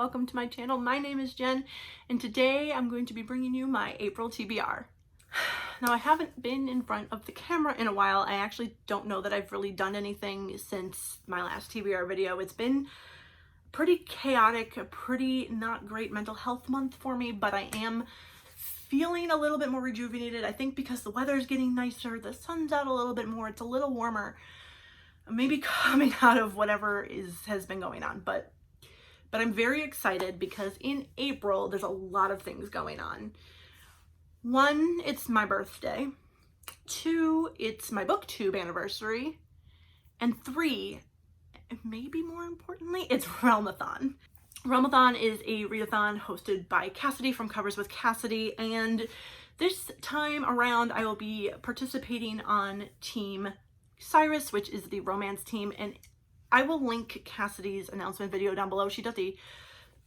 welcome to my channel. My name is Jen, and today I'm going to be bringing you my April TBR. Now, I haven't been in front of the camera in a while. I actually don't know that I've really done anything since my last TBR video. It's been pretty chaotic, a pretty not great mental health month for me, but I am feeling a little bit more rejuvenated. I think because the weather's getting nicer, the sun's out a little bit more, it's a little warmer. Maybe coming out of whatever has been going on, but I'm very excited because in April there's a lot of things going on. 1, it's my birthday. 2, it's my booktube anniversary. And 3, maybe more importantly, it's Realmathon. Realmathon is a readathon hosted by Cassidy from Covers with Cassidy, and this time around I will be participating on Team Cyrus, which is the romance team, and I will link Cassidy's announcement video down below. She does an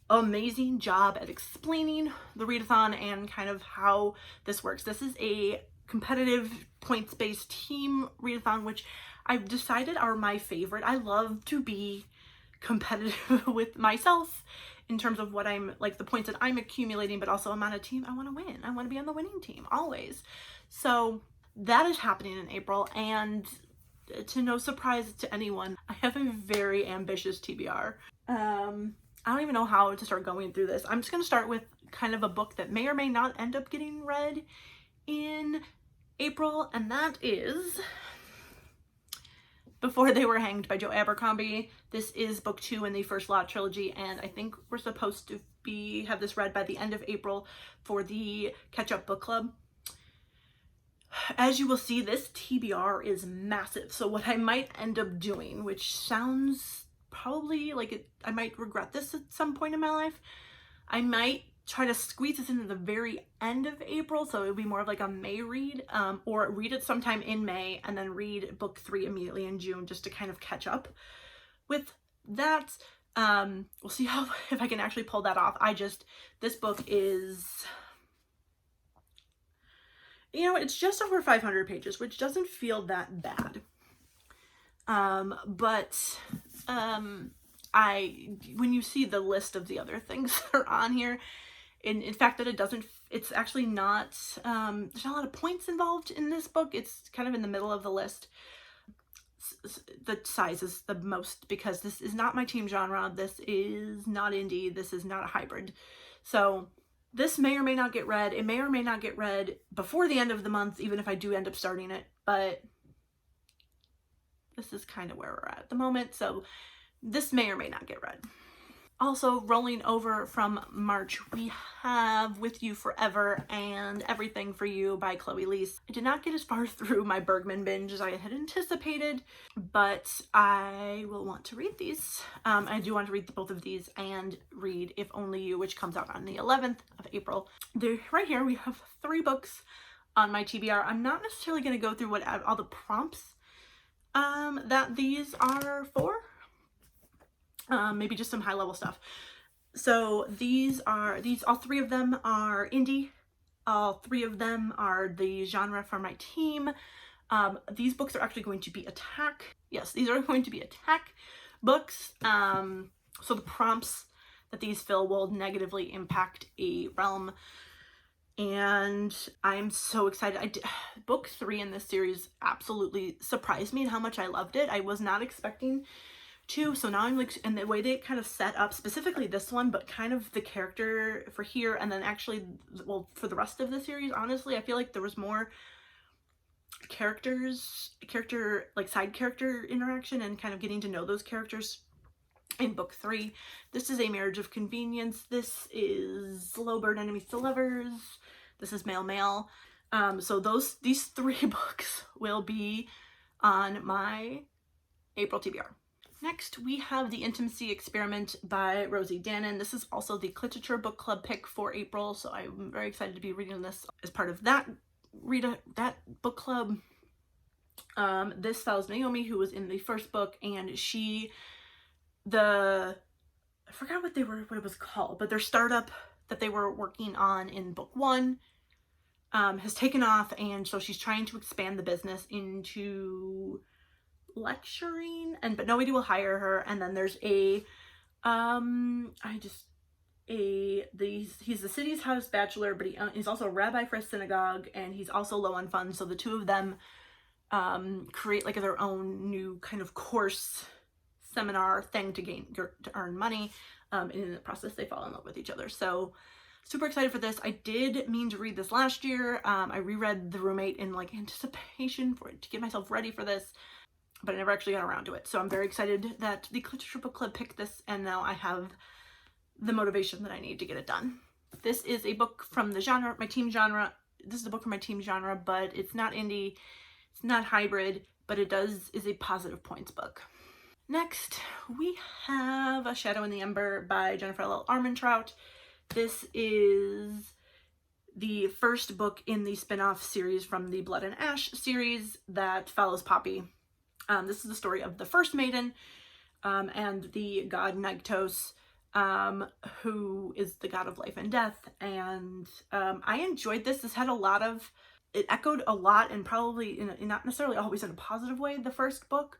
amazing job at explaining the readathon and kind of how this works. This is a competitive points-based team readathon, which I've decided are my favorite. I love to be competitive with myself in terms of what I'm like, the points that I'm accumulating, but also I'm on a team. I want to win. I want to be on the winning team always. So that is happening in April, and to no surprise to anyone, I have a very ambitious TBR. I don't even know how to start going through this. I'm just going to start with kind of a book that may or may not end up getting read in April, and that is Before They Were Hanged by Joe Abercrombie. This is book 2 in the First Lot trilogy, and I think we're supposed to have this read by the end of April for the catch-up book club. As you will see, this TBR is massive, so what I might end up doing, which sounds probably like it, I might regret this at some point in my life, I might try to squeeze this into the very end of April, so it would be more of like a May read, or read it sometime in May and then read book 3 immediately in June, just to kind of catch up with that. We'll see if I can actually pull that off. This book is, you know, it's just over 500 pages, which doesn't feel that bad. When you see the list of the other things that are on here, in fact that it's actually not, there's not a lot of points involved in this book. It's kind of in the middle of the list. The size is the most, because this is not my team genre. This is not indie. This is not a hybrid. So this may or may not get read. It may or may not get read before the end of the month, even if I do end up starting it, but this is kind of where we're at the moment, so this may or may not get read. Also, rolling over from March, we have With You Forever and Everything for You by Chloe Leese. I did not get as far through my Bergman binge as I had anticipated, but I will want to read these. I do want to read both of these and read If Only You, which comes out on the 11th of April. Right here we have 3 books on my TBR. I'm not necessarily going to go through all the prompts that these are for. Maybe just some high-level stuff. So all 3 of them are indie. All 3 of them are the genre for my team. These books are actually going to be attack. Yes, these are going to be attack books. So the prompts that these fill will negatively impact a realm. And I'm so excited. Book 3 in this series absolutely surprised me in how much I loved it. I was not expecting to, so now I'm like, and the way they kind of set up, specifically this one, but kind of the character for here, and then actually, well, for the rest of the series, honestly, I feel like there was more like side character interaction and kind of getting to know those characters in book 3. This is A Marriage of Convenience. This is Slow Burn Enemies to Lovers. This is Male Male. So these 3 books will be on my April TBR. Next, we have The Intimacy Experiment by Rosie Danon. This is also the Literature Book Club pick for April, so I'm very excited to be reading this as part of that book club. This follows Naomi, who was in the first book, and I forgot what it was called, but their startup that they were working on in book 1 has taken off, and so she's trying to expand the business into lecturing, but nobody will hire her. And then there's a he's the city's house bachelor, but he's also a rabbi for a synagogue, and he's also low on funds. So the two of them create like their own new kind of course seminar thing to earn money, and in the process they fall in love with each other. So super excited for this. I did mean to read this last year. I reread The Roommate in like anticipation to get myself ready for this, but I never actually got around to it. So I'm very excited that the Literature Book Club picked this, and now I have the motivation that I need to get it done. This is a book from the genre, my team genre. This is a book from my team genre, but it's not indie, it's not hybrid, but it is a positive points book. Next, we have A Shadow in the Ember by Jennifer L. Armentrout. This is the first book in the spin-off series from the Blood and Ash series that follows Poppy. This is the story of the first maiden and the god Nyktos, who is the god of life and death. And I enjoyed this. This had it echoed a lot, and probably not necessarily always in a positive way, the first book,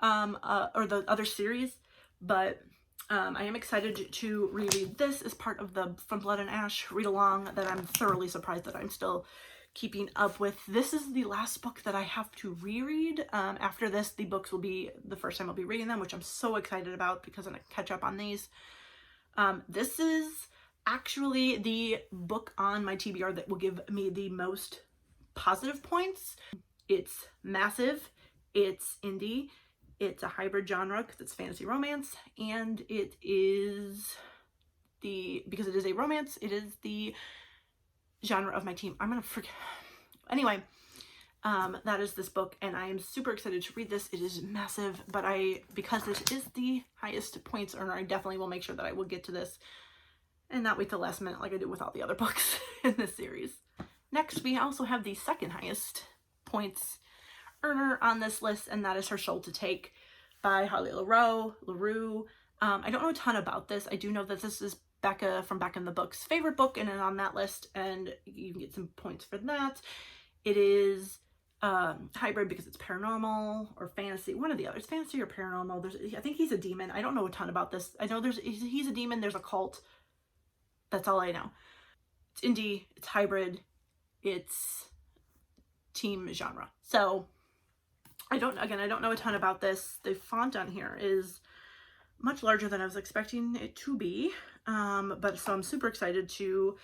or the other series, but I am excited to reread this as part of the From Blood and Ash read along that I'm thoroughly surprised that I'm still keeping up with. This is the last book that I have to reread. After this, the books will be the first time I'll be reading them, which I'm so excited about because I'm gonna catch up on these. This is actually the book on my TBR that will give me the most positive points. It's massive, it's indie, it's a hybrid genre because it's fantasy romance, and it is because it is a romance, it is the genre of my team. I'm gonna forget. Anyway, that is this book, and I am super excited to read this. It is massive, but because this is the highest points earner, I definitely will make sure that I will get to this and not wait till last minute like I do with all the other books in this series. Next, we also have the second highest points earner on this list, and that is Her Soul to Take by Harley LaRue. I don't know a ton about this. I do know that this is Becca from Back in the Book's favorite book, and on that list, and you can get some points for that. It is hybrid because it's paranormal or fantasy, one of the others, fantasy or paranormal. I think he's a demon. I don't know a ton about this. I know he's a demon, there's a cult. That's all I know. It's indie, it's hybrid, it's team genre. So I don't know a ton about this. The font on here is much larger than I was expecting it to be. But so I'm super excited to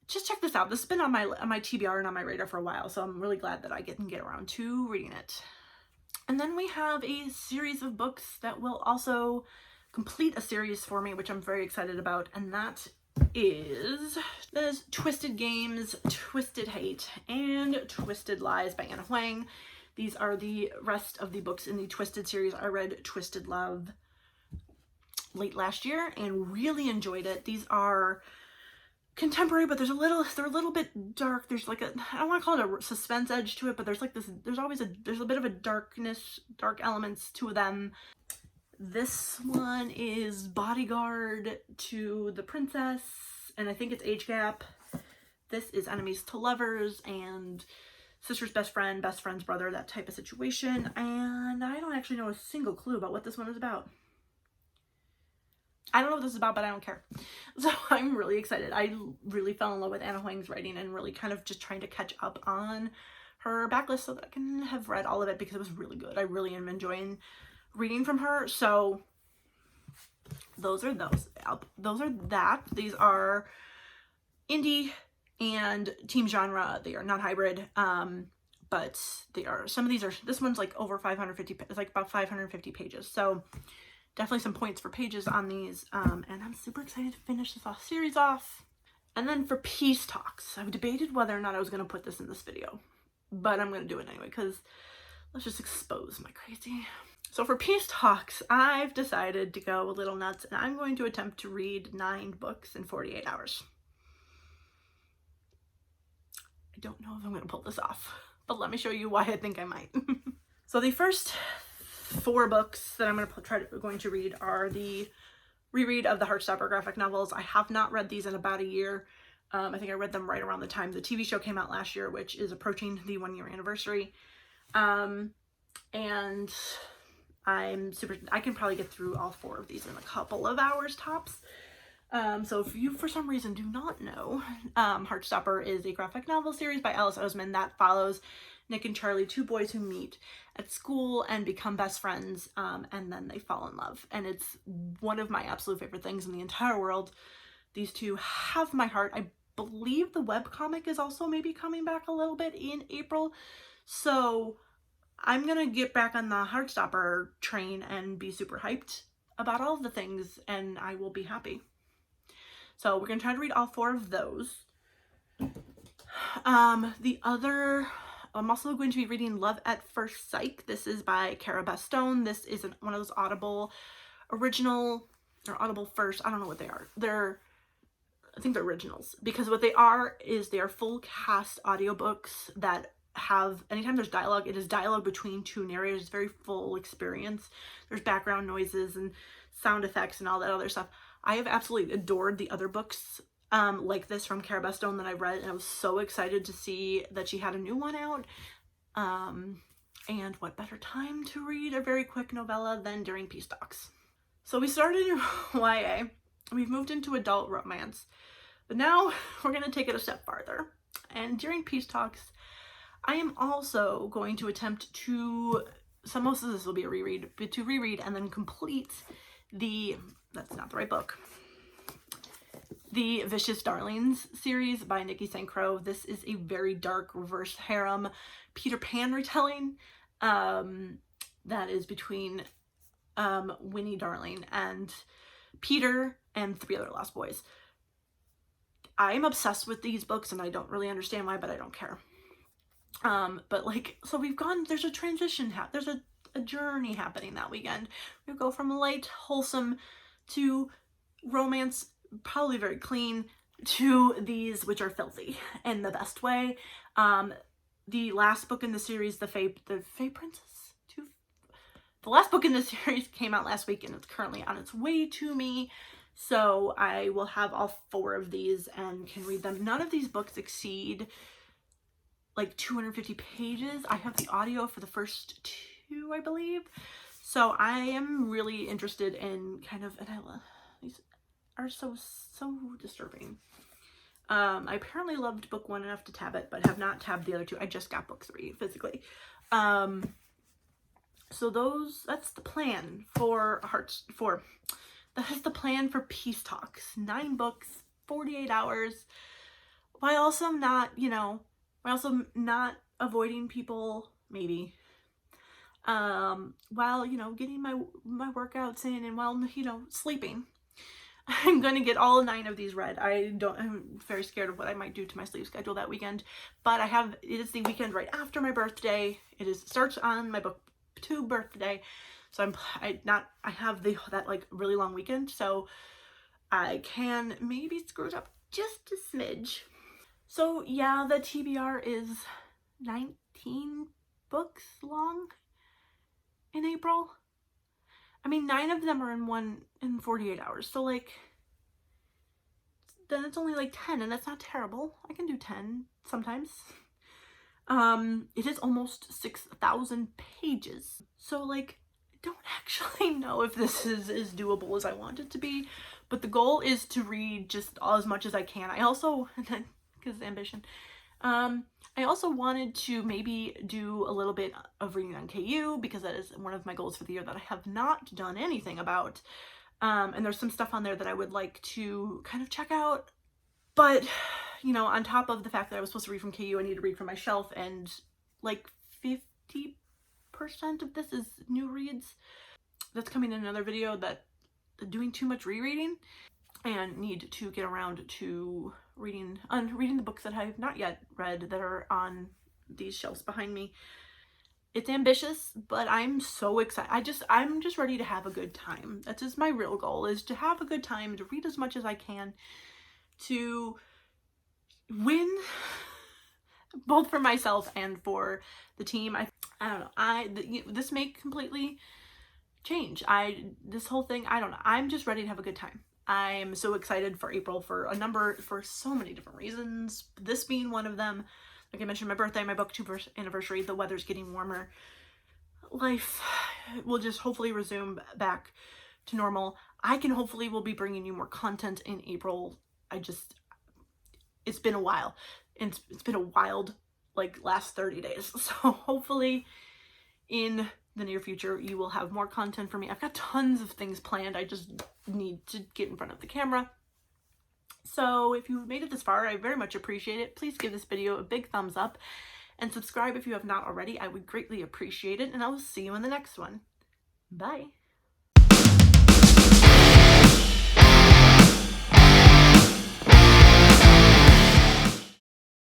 just check this out. This has been on my TBR and on my radar for a while, so I'm really glad that I can get around to reading it. And then we have a series of books that will also complete a series for me, which I'm very excited about, and that is Twisted Games, Twisted Hate, and Twisted Lies by Anna Huang. These are the rest of the books in the Twisted series. I read Twisted Love late last year and really enjoyed it. These are contemporary, but they're a little bit dark. There's like I don't want to call it a suspense edge to it, but there's a bit of a dark elements to them. This one is bodyguard to the princess, and I think it's age gap. This is enemies to lovers and sister's best friend, best friend's brother, that type of situation. And I don't actually know a single clue about what this one is about. I don't know what this is about, but I don't care. So I'm really excited. I really fell in love with Anna Huang's writing and really kind of just trying to catch up on her backlist so that I can have read all of it because it was really good. I really am enjoying reading from her. So those are that. These are indie and team genre. They are not hybrid, but this one's like over 550, it's like about 550 pages. So definitely some points for pages on these, and I'm super excited to finish this series off. And then for Peace Talks, I've debated whether or not I was going to put this in this video, but I'm going to do it anyway because let's just expose my crazy. So for Peace Talks, I've decided to go a little nuts, and I'm going to attempt to read 9 books in 48 hours. I don't know if I'm going to pull this off, but let me show you why I think I might. So the first 4 books that I'm going to read are the reread of the Heartstopper graphic novels. I have not read these in about a year. I think I read them right around the time the TV show came out last year, which is approaching the 1-year anniversary. And I can probably get through all 4 of these in a couple of hours tops. So if you for some reason do not know, Heartstopper is a graphic novel series by Alice Oseman that follows Nick and Charlie, two boys who meet at school and become best friends, and then they fall in love. And it's one of my absolute favorite things in the entire world. These two have my heart. I believe the webcomic is also maybe coming back a little bit in April. So I'm gonna get back on the Heartstopper train and be super hyped about all of the things, and I will be happy. So we're gonna try to read all 4 of those. I'm also going to be reading Love at First Sight. This is by Cara Bastone. This is one of those Audible original, or Audible First, I don't know what they are. I think they're originals, because what they are is they are full cast audiobooks that have, anytime there's dialogue, it is dialogue between 2 narrators. It's very full experience. There's background noises and sound effects and all that other stuff. I have absolutely adored the other books like this from Cara Bastone that I read, and I was so excited to see that she had a new one out. And what better time to read a very quick novella than during Peace Talks. So we started in YA, we've moved into adult romance, but now we're going to take it a step farther. And during Peace Talks, I am also going to attempt to, so most of this will be a reread, but to reread and then complete that's not the right book, the Vicious Darlings series by Nikki St. Crow. This is a very dark reverse harem Peter Pan retelling that is between Winnie Darling and Peter and 3 other lost boys. I'm obsessed with these books and I don't really understand why, but I don't care. But like, so there's a transition, there's a journey happening that weekend. We go from light, wholesome to romance, probably very clean, to these which are filthy in the best way. The last book in the series, the Fae Princess, the last book in the series came out last week and it's currently on its way to me. So I will have all 4 of these and can read them. None of these books exceed like 250 pages. I have the audio for the first 2, I believe. So I am really interested in kind of, and these are so disturbing. I apparently loved book 1 enough to tab it, but have not tabbed the other 2. I just got book 3 physically. So that's the plan for that's the plan for Peace Talks. 9 books, 48 hours, while also not, avoiding people, maybe. While, getting my workouts in and while, sleeping. I'm going to get all 9 of these read. I'm very scared of what I might do to my sleep schedule that weekend, but it is the weekend right after my birthday. Starts on my booktube birthday. So I have that like really long weekend, so I can maybe screw it up just a smidge. So yeah, the TBR is 19 books long in April. I mean, 9 of them are in 48 hours. So like, then it's only like 10, and that's not terrible. I can do 10 sometimes. It is almost 6,000 pages. So like, I don't actually know if this is as doable as I want it to be, but the goal is to read just as much as I can. I also, because ambition, I also wanted to maybe do a little bit of reading on KU, because that is one of my goals for the year that I have not done anything about. And there's some stuff on there that I would like to kind of check out. But, on top of the fact that I was supposed to read from KU, I need to read from my shelf, and like 50% of this is new reads. That's coming in another video, that doing too much rereading, and need to get around to reading the books that I have not yet read that are on these shelves behind me. It's ambitious, but I'm so excited. I'm just ready to have a good time. That's just my real goal, is to have a good time, to read as much as I can, to win both for myself and for the team. I don't know. This may completely change. This whole thing, I don't know. I'm just ready to have a good time. I'm so excited for April for so many different reasons. This being one of them. Like I mentioned, my birthday, my booktube anniversary, the weather's getting warmer. Life will just hopefully resume back to normal. I can hopefully will be bringing you more content in April. It's been a while. It's been a wild, like, last 30 days. So hopefully in the near future you will have more content for me. I've got tons of things planned. I just need to get in front of the camera. So if you made it this far, I very much appreciate it. Please give this video a big thumbs up and subscribe if you have not already. I would greatly appreciate it, and I will see you in the next one. Bye.